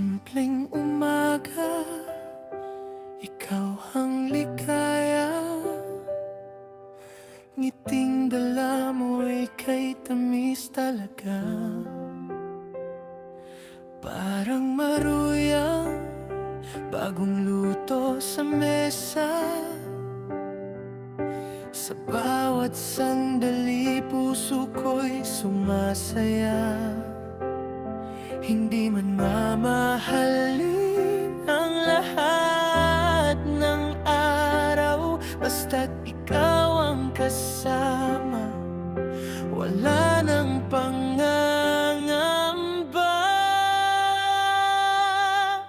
Simpleng umaga, ikaw ang ligaya. Ngiting dala mo'y kay tamis talaga. Parang maruyang bagong luto sa mesa. Sa bawat sandali puso ko'y sumasaya. Hindi man mamahalin ang lahat ng araw, basta't ikaw ang kasama, wala nang pangangamba.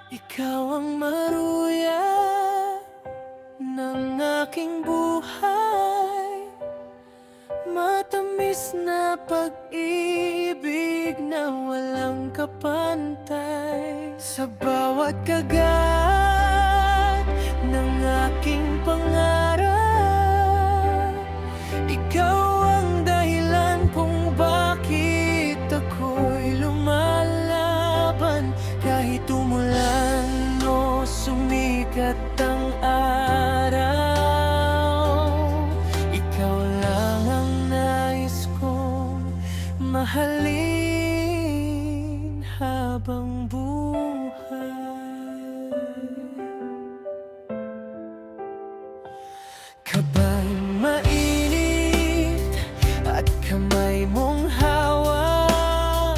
Ikaw ang maruya ng aking buhay, matamis na pag-ibig na walang kapantay. Sa bawat kagat ng aking pangarap, ikaw ang dahilan kung bakit ako'y lumalaban. Kahit umulan o sumikat ang araw, ikaw lang ang nais kong mahalin habang buhay. Kabay mainit at kamay mong hawak,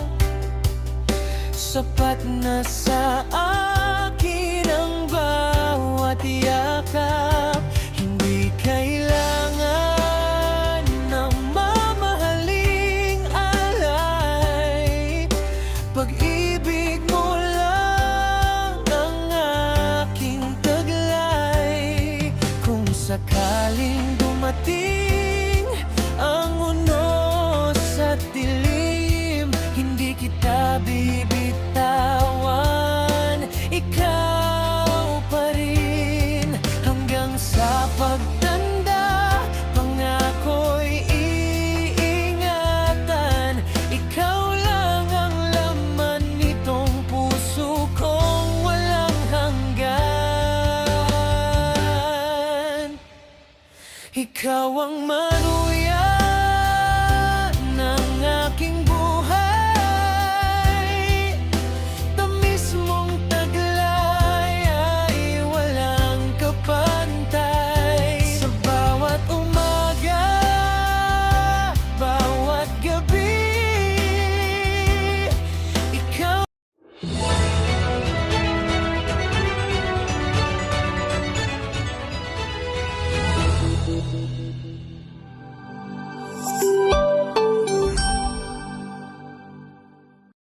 sapat na sa akin ang bawat yakap. Hindi kailangan ng mamahaling alay, pag-ibig mo lang ang aking taglay. Kung sakaling dumating ang unos at dilim, hindi kita bibitawan. Ikaw pa rin hanggang sa pagtanda, pangako'y iingatan. Ikaw lang ang laman nitong puso kong walang hanggan. Ikaw ang